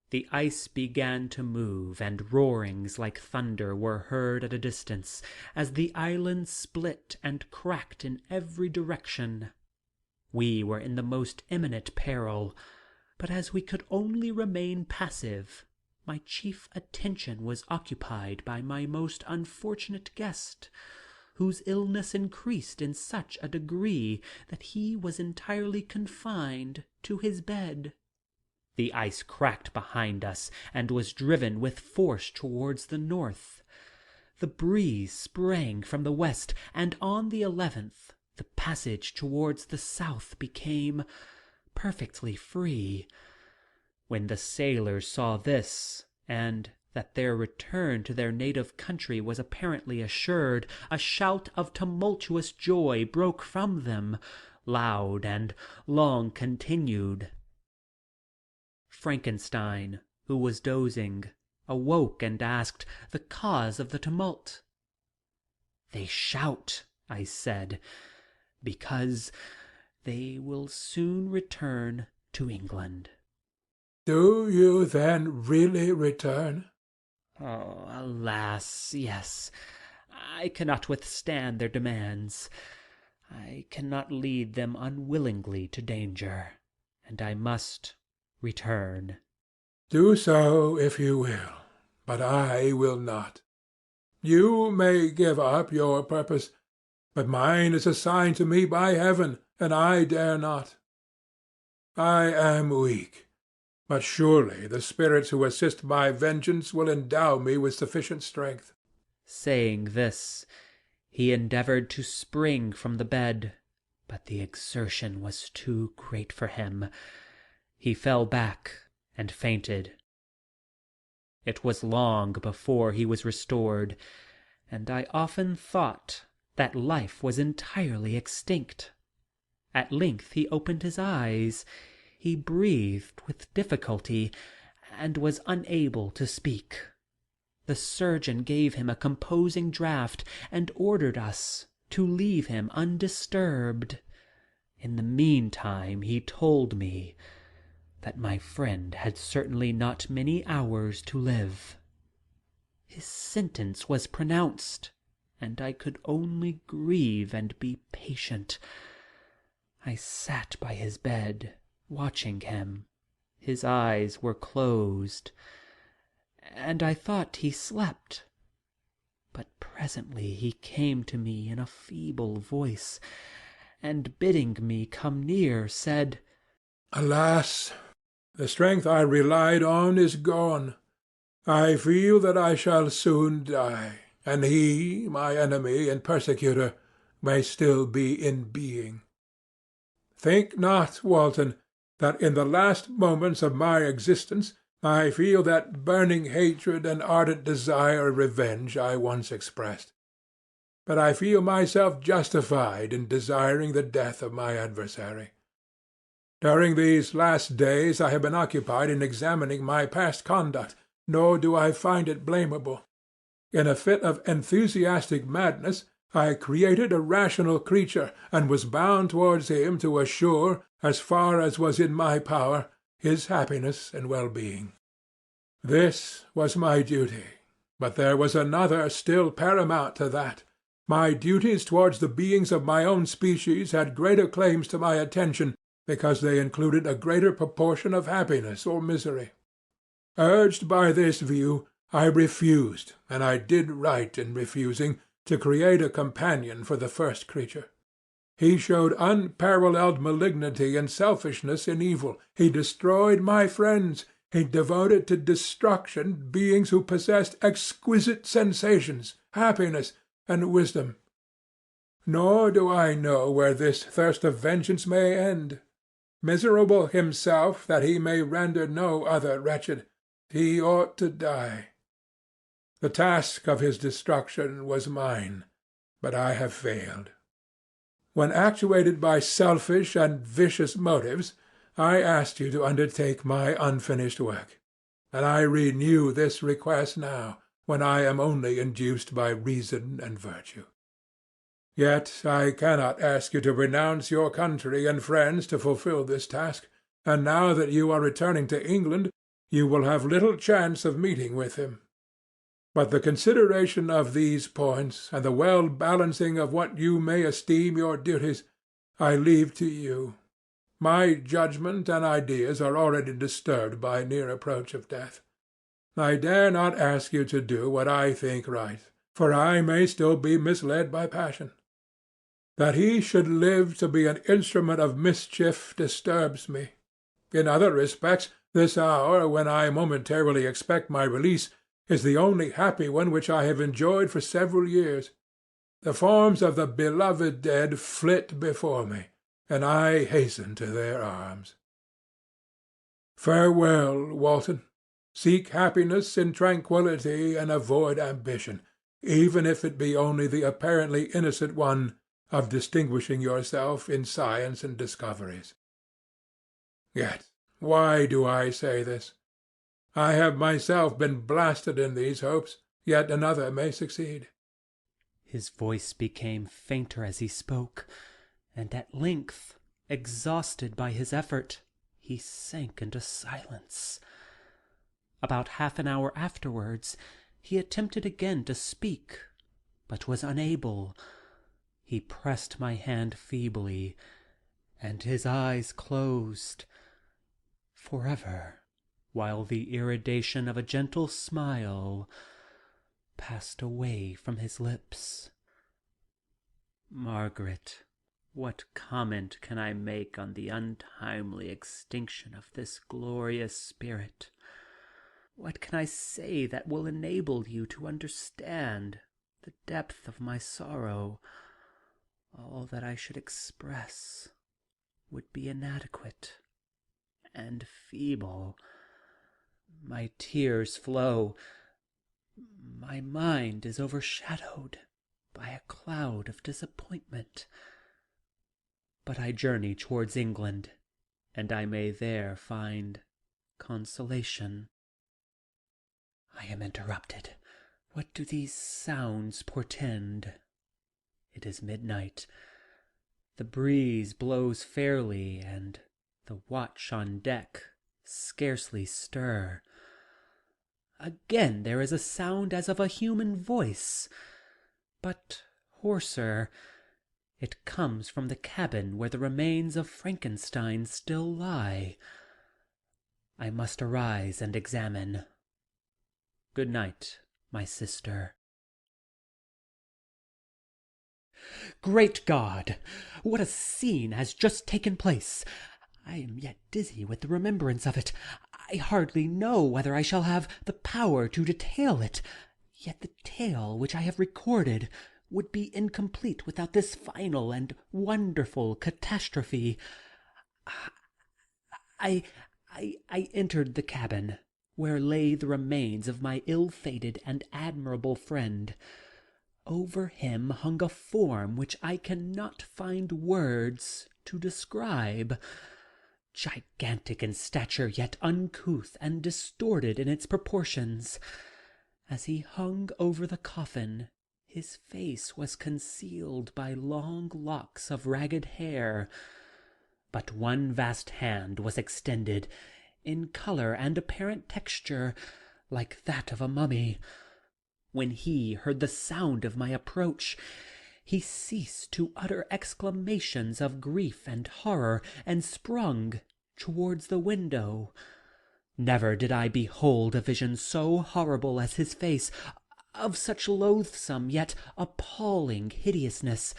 The ice began to move, and roarings like thunder were heard at a distance, as the island split and cracked in every direction. We were in the most imminent peril, but as we could only remain passive, my chief attention was occupied by my most unfortunate guest, whose illness increased in such a degree that he was entirely confined to his bed. The ice cracked behind us and was driven with force towards the north. The breeze sprang from the west, and on the 11th the passage towards the south became perfectly free. When the sailors saw this, and that their return to their native country was apparently assured, a shout of tumultuous joy broke from them, loud and long continued. Frankenstein, who was dozing, awoke and asked the cause of the tumult. "They shout," I said, "because they will soon return to England." Do you then really return? Oh, alas, yes. I cannot withstand their demands. I cannot lead them unwillingly to danger, and I must return. Do so if you will, but I will not. You may give up your purpose, but mine is assigned to me by heaven, and I dare not. I am weak, but surely the spirits who assist my vengeance will endow me with sufficient strength. Saying this, he endeavored to spring from the bed, but the exertion was too great for him. He fell back and fainted. It was long before he was restored, and I often thought that life was entirely extinct. At length he opened his eyes. He breathed with difficulty, and was unable to speak. The surgeon gave him a composing draught, and ordered us to leave him undisturbed. In the meantime he told me that my friend had certainly not many hours to live. His sentence was pronounced, and I could only grieve and be patient. I sat by his bed, watching him. His eyes were closed, and I thought he slept. But presently he came to me in a feeble voice, and bidding me come near, said, Alas! The strength I relied on is gone. I feel that I shall soon die, and he, my enemy and persecutor, may still be in being. Think not, Walton, that in the last moments of my existence I feel that burning hatred and ardent desire of revenge I once expressed. But I feel myself justified in desiring the death of my adversary. During these last days I have been occupied in examining my past conduct, nor do I find it blamable. In a fit of enthusiastic madness I created a rational creature, and was bound towards him to assure, as far as was in my power, his happiness and well-being. This was my duty, but there was another still paramount to that. My duties towards the beings of my own species had greater claims to my attention because they included a greater proportion of happiness or misery. Urged by this view, I refused, and I did right in refusing, to create a companion for the first creature. He showed unparalleled malignity and selfishness in evil. He destroyed my friends. He devoted to destruction beings who possessed exquisite sensations, happiness, and wisdom. Nor do I know where this thirst of vengeance may end. Miserable himself, that he may render no other wretched, he ought to die. The task of his destruction was mine, but I have failed. When actuated by selfish and vicious motives, I asked you to undertake my unfinished work, and I renew this request now, when I am only induced by reason and virtue. Yet I cannot ask you to renounce your country and friends to fulfill this task, and now that you are returning to England, you will have little chance of meeting with him. But the consideration of these points, and the well-balancing of what you may esteem your duties, I leave to you. My judgment and ideas are already disturbed by near approach of death. I dare not ask you to do what I think right, for I may still be misled by passion. That he should live to be an instrument of mischief disturbs me. In other respects, this hour, when I momentarily expect my release, is the only happy one which I have enjoyed for several years. The forms of the beloved dead flit before me, and I hasten to their arms. Farewell, Walton. Seek happiness in tranquillity and avoid ambition, even if it be only the apparently innocent one of distinguishing yourself in science and discoveries. Yet why do I say this? I have myself been blasted in these hopes, yet another may succeed. His voice became fainter as he spoke, and at length, exhausted by his effort, he sank into silence. About half an hour afterwards he attempted again to speak, but was unable. He pressed my hand feebly, and his eyes closed forever, while the irradiation of a gentle smile passed away from his lips. Margaret, what comment can I make on the untimely extinction of this glorious spirit? What can I say that will enable you to understand the depth of my sorrow? All that I should express would be inadequate and feeble. My tears flow. My mind is overshadowed by a cloud of disappointment. But I journey towards England, and I may there find consolation. I am interrupted. What do these sounds portend? It is midnight. The breeze blows fairly, and the watch on deck scarcely stir. Again there is a sound as of a human voice, but hoarser. It comes from the cabin where the remains of Frankenstein still lie. I must arise and examine. Good night, my sister. Great God! What a scene has just taken place! I am yet dizzy with the remembrance of it. I hardly know whether I shall have the power to detail it. Yet the tale which I have recorded would be incomplete without this final and wonderful catastrophe. I entered the cabin, where lay the remains of my ill-fated and admirable friend. Over him hung a form which I cannot find words to describe. Gigantic in stature, yet uncouth and distorted in its proportions. As he hung over the coffin, his face was concealed by long locks of ragged hair, but one vast hand was extended, in colour and apparent texture like that of a mummy. When he heard the sound of my approach, he ceased to utter exclamations of grief and horror, and sprung towards the window. Never did I behold a vision so horrible as his face, of such loathsome yet appalling hideousness.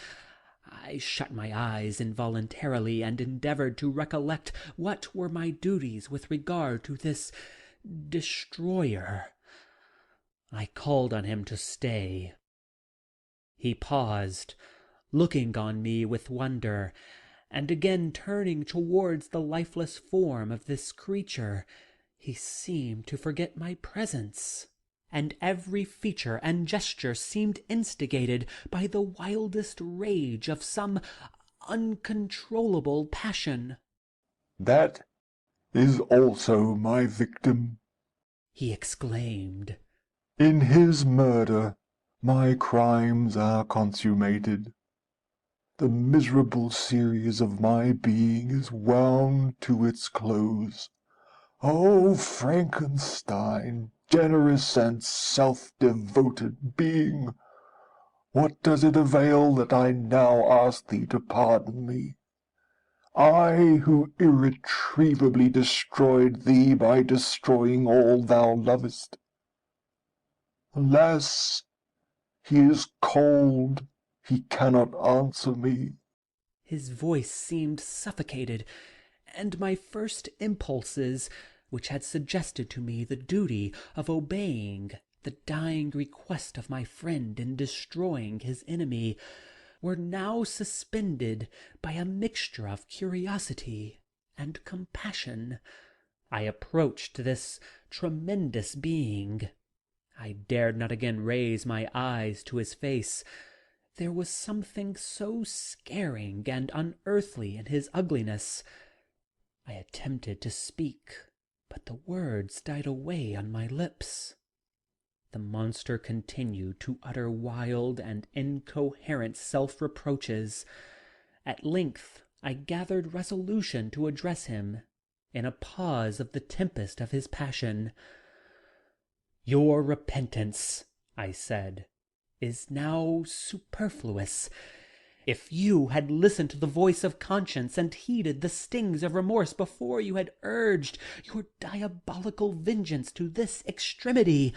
I shut my eyes involuntarily, and endeavoured to recollect what were my duties with regard to this destroyer. I called on him to stay. He paused, looking on me with wonder, and again turning towards the lifeless form of this creature, he seemed to forget my presence, and every feature and gesture seemed instigated by the wildest rage of some uncontrollable passion. "That is also my victim," he exclaimed. "In his murder my crimes are consummated. The miserable series of my being is wound to its close. O Frankenstein, generous and self-devoted being, what does it avail that I now ask thee to pardon me? I, who irretrievably destroyed thee by destroying all thou lovest. Alas! He is cold, he cannot answer me." His voice seemed suffocated, and my first impulses, which had suggested to me the duty of obeying the dying request of my friend in destroying his enemy, were now suspended by a mixture of curiosity and compassion. I approached this tremendous being. I dared not again raise my eyes to his face. There was something so scaring and unearthly in his ugliness. I attempted to speak, but the words died away on my lips. The monster continued to utter wild and incoherent self-reproaches. At length I gathered resolution to address him, in a pause of the tempest of his passion. "Your repentance," I said, "is now superfluous. If you had listened to the voice of conscience and heeded the stings of remorse before you had urged your diabolical vengeance to this extremity,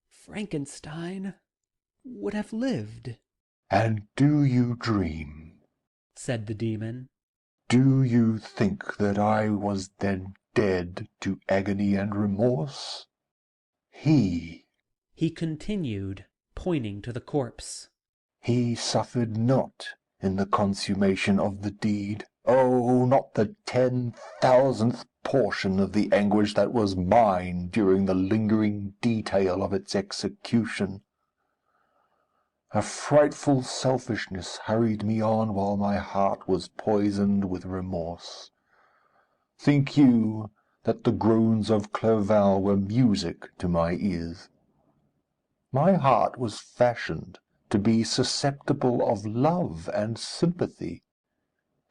Frankenstein would have lived." "And do you dream?" said the demon. "Do you think that I was then dead to agony and remorse? He continued, pointing to the corpse, he suffered not in the consummation of the deed. Oh, not the 10,000th portion of the anguish that was mine during the lingering detail of its execution. A frightful selfishness hurried me on while my heart was poisoned with remorse. Think you that the groans of Clerval were music to my ears? My heart was fashioned to be susceptible of love and sympathy,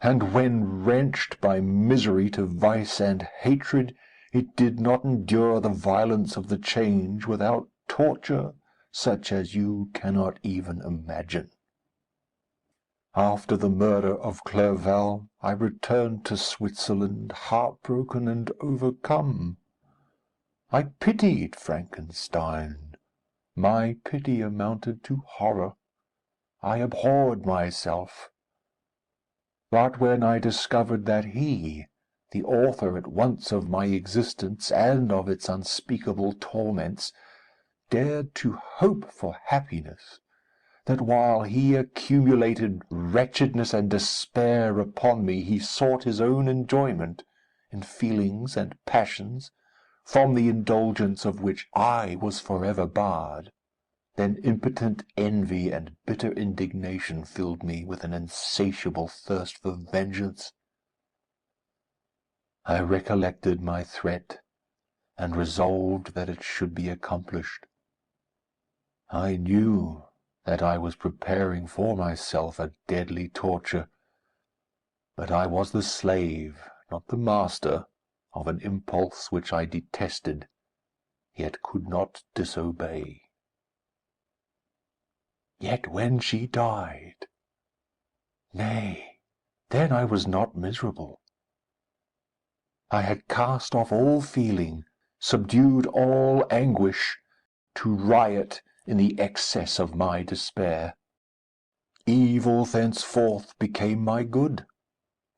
and when wrenched by misery to vice and hatred, it did not endure the violence of the change without torture such as you cannot even imagine. After the murder of Clerval, I returned to Switzerland, heartbroken and overcome. I pitied Frankenstein. My pity amounted to horror. I abhorred myself. But when I discovered that he, the author at once of my existence and of its unspeakable torments, dared to hope for happiness, that while he accumulated wretchedness and despair upon me, he sought his own enjoyment in feelings and passions, from the indulgence of which I was forever barred, then impotent envy and bitter indignation filled me with an insatiable thirst for vengeance. I recollected my threat, and resolved that it should be accomplished. I knew that I was preparing for myself a deadly torture, but I was the slave, not the master, of an impulse which I detested, yet could not disobey. Yet when she died, nay, then I was not miserable. I had cast off all feeling, subdued all anguish, to riot in the excess of my despair. Evil thenceforth became my good.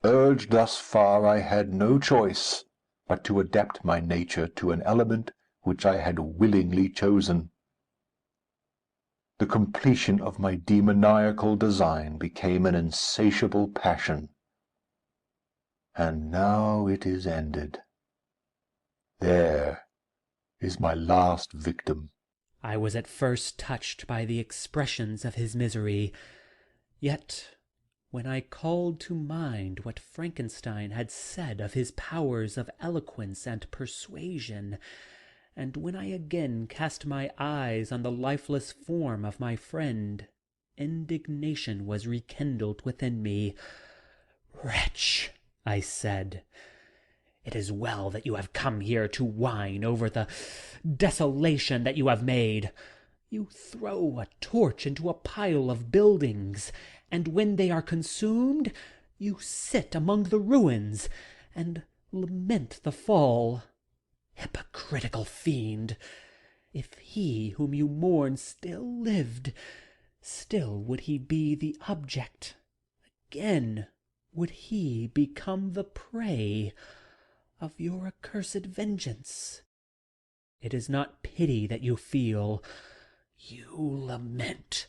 Urged thus far, I had no choice but to adapt my nature to an element which I had willingly chosen. The completion of my demoniacal design became an insatiable passion. And now it is ended. There is my last victim. I was at first touched by the expressions of his misery, yet when I called to mind what Frankenstein had said of his powers of eloquence and persuasion, and when I again cast my eyes on the lifeless form of my friend, indignation was rekindled within me. "Wretch," I said, "it is well that you have come here to whine over the desolation that you have made. You throw a torch into a pile of buildings, and when they are consumed, you sit among the ruins and lament the fall. Hypocritical fiend! If he whom you mourn still lived, still would he be the object. Again would he become the prey of your accursed vengeance. It is not pity that you feel. You lament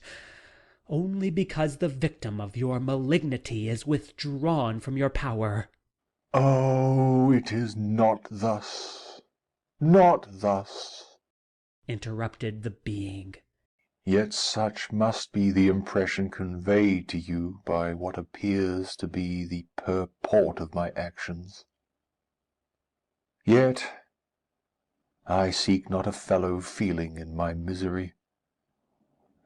only because the victim of your malignity is withdrawn from your power." Oh, it is not thus, not thus, interrupted the being. Yet such must be the impression conveyed to you by what appears to be the purport of my actions. Yet I seek not a fellow feeling in my misery.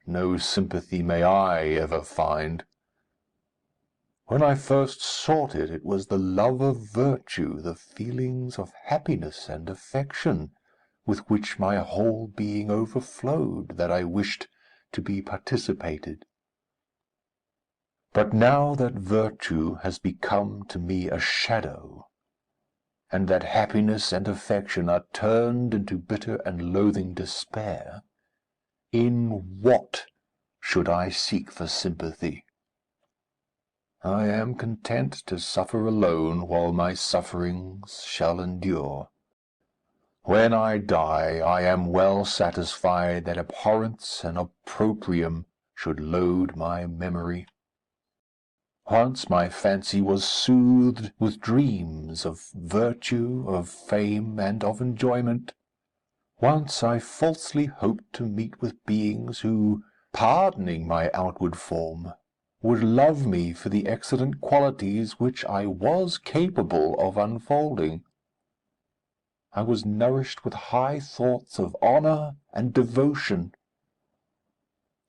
No sympathy may I ever find. When I first sought it, it was the love of virtue, the feelings of happiness and affection, with which my whole being overflowed, that I wished to be participated. But now that virtue has become to me a shadow, and that happiness and affection are turned into bitter and loathing despair, in what should I seek for sympathy? I am content to suffer alone while my sufferings shall endure. When I die, I am well satisfied that abhorrence and opprobrium should load my memory. Once my fancy was soothed with dreams of virtue, of fame, and of enjoyment. Once I falsely hoped to meet with beings who, pardoning my outward form, would love me for the excellent qualities which I was capable of unfolding. I was nourished with high thoughts of honour and devotion.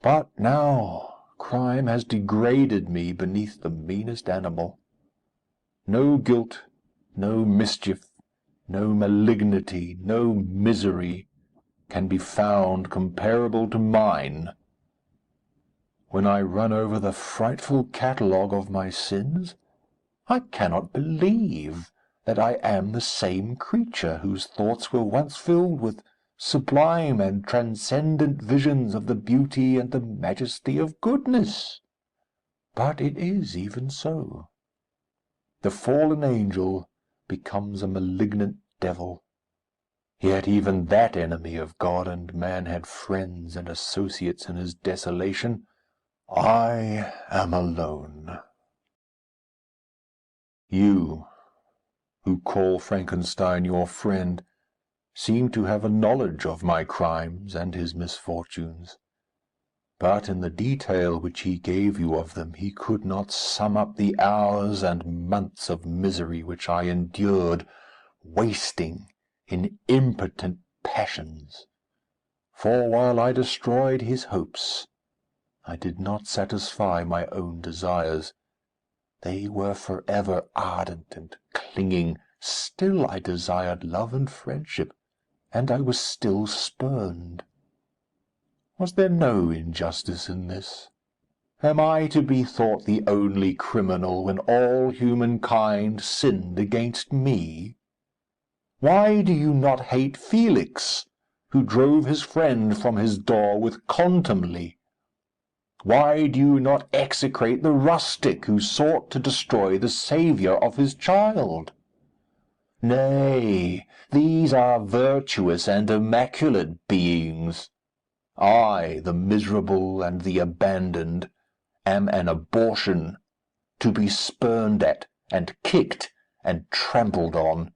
But now crime has degraded me beneath the meanest animal. No guilt, no mischief, no malignity, no misery can be found comparable to mine. When I run over the frightful catalogue of my sins, I cannot believe that I am the same creature whose thoughts were once filled with sublime and transcendent visions of the beauty and the majesty of goodness. But it is even so. The fallen angel becomes a malignant devil. Yet even that enemy of God and man had friends and associates in his desolation. I am alone. You, who call Frankenstein your friend, seem to have a knowledge of my crimes and his misfortunes. But in the detail which he gave you of them, he could not sum up the hours and months of misery which I endured, wasting in impotent passions. For while I destroyed his hopes, I did not satisfy my own desires. They were for ever ardent and clinging. Still I desired love and friendship, and I was still spurned. Was there no injustice in this? Am I to be thought the only criminal when all humankind sinned against me? Why do you not hate Felix, who drove his friend from his door with contumely? Why do you not execrate the rustic who sought to destroy the Saviour of his child? Nay, these are virtuous and immaculate beings. I, the miserable and the abandoned, am an abortion, to be spurned at, and kicked, and trampled on.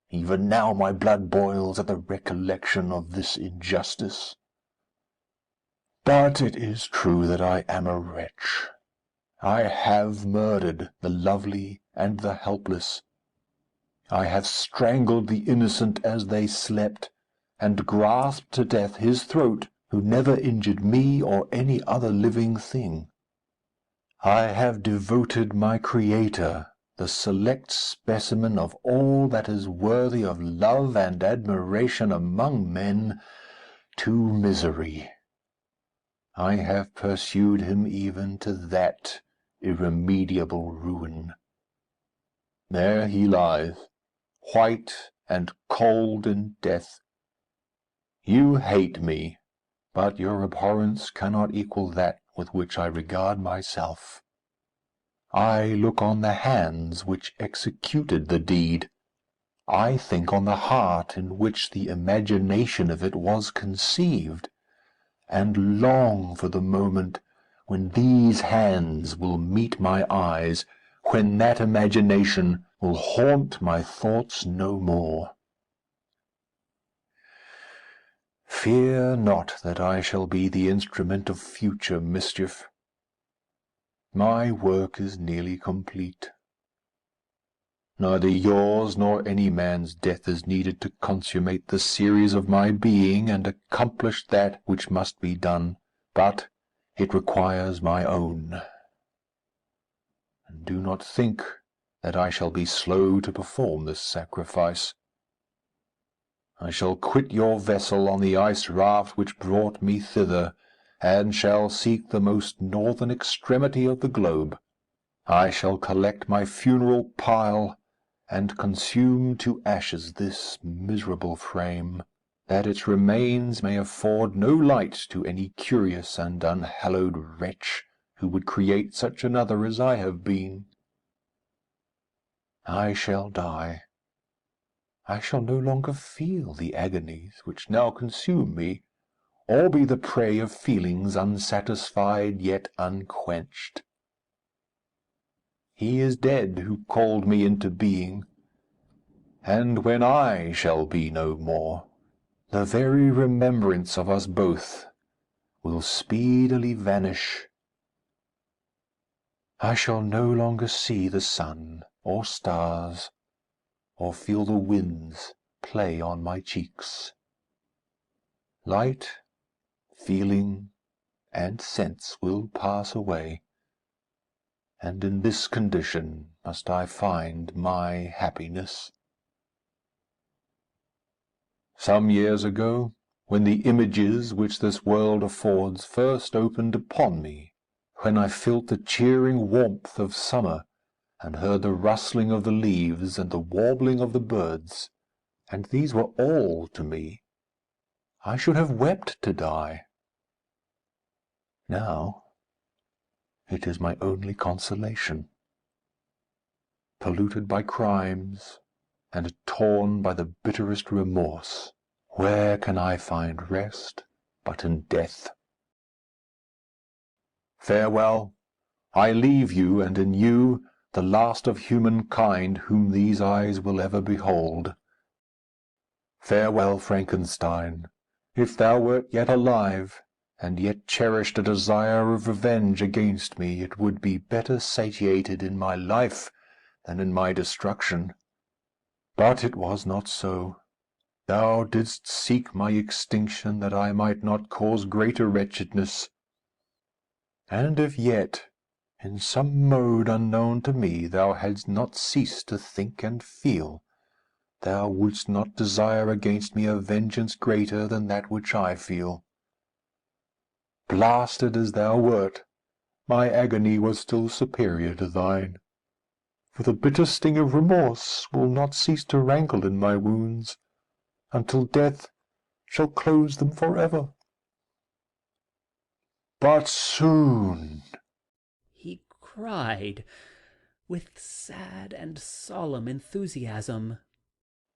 Even now my blood boils at the recollection of this injustice. But it is true that I am a wretch. I have murdered the lovely and the helpless. I have strangled the innocent as they slept, and grasped to death his throat who never injured me or any other living thing. I have devoted my Creator, the select specimen of all that is worthy of love and admiration among men, to misery. I have pursued him even to that irremediable ruin. There he lies, white and cold in death. You hate me, but your abhorrence cannot equal that with which I regard myself. I look on the hands which executed the deed. I think on the heart in which the imagination of it was conceived, and long for the moment when these hands will meet my eyes, when that imagination will haunt my thoughts no more. Fear not that I shall be the instrument of future mischief. My work is nearly complete. Neither yours nor any man's death is needed to consummate the series of my being and accomplish that which must be done, but it requires my own. And do not think that I shall be slow to perform this sacrifice. I shall quit your vessel on the ice raft which brought me thither, and shall seek the most northern extremity of the globe. I shall collect my funeral pile, and consume to ashes this miserable frame, that its remains may afford no light to any curious and unhallowed wretch who would create such another as I have been. I shall die. I shall no longer feel the agonies which now consume me, or be the prey of feelings unsatisfied yet unquenched. He is dead who called me into being, and when I shall be no more, the very remembrance of us both will speedily vanish. I shall no longer see the sun or stars, or feel the winds play on my cheeks. Light, feeling, and sense will pass away, and in this condition must I find my happiness. Some years ago, when the images which this world affords first opened upon me, when I felt the cheering warmth of summer, and heard the rustling of the leaves and the warbling of the birds, and these were all to me, I should have wept to die. Now it is my only consolation. Polluted by crimes, and torn by the bitterest remorse, where can I find rest but in death? Farewell! I leave you, and in you the last of humankind whom these eyes will ever behold. Farewell, Frankenstein! If thou wert yet alive, and yet cherished a desire of revenge against me, it would be better satiated in my life than in my destruction. But it was not so. Thou didst seek my extinction that I might not cause greater wretchedness. And if yet, in some mode unknown to me, thou hadst not ceased to think and feel, thou wouldst not desire against me a vengeance greater than that which I feel. Blasted as thou wert, my agony was still superior to thine. For the bitter sting of remorse will not cease to rankle in my wounds, until death shall close them for ever. But soon, he cried, with sad and solemn enthusiasm,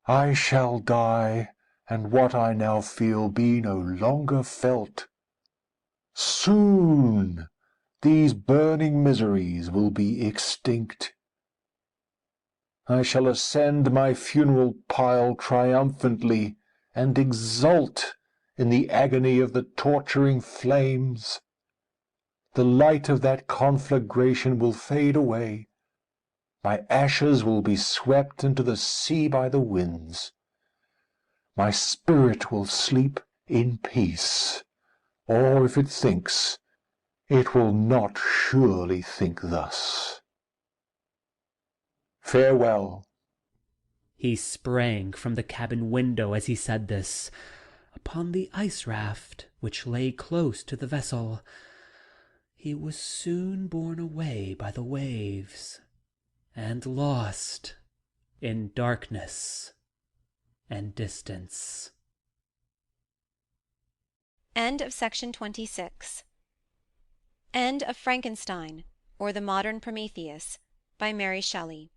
I shall die, and what I now feel be no longer felt. Soon these burning miseries will be extinct. I shall ascend my funeral pile triumphantly, and exult in the agony of the torturing flames. The light of that conflagration will fade away. My ashes will be swept into the sea by the winds. My spirit will sleep in peace, or if it thinks, it will not surely think thus. Farewell. He sprang from the cabin window as he said this, upon the ice raft which lay close to the vessel. He was soon borne away by the waves, and lost in darkness and distance. End of section 26. End of Frankenstein, or the Modern Prometheus, by Mary Shelley.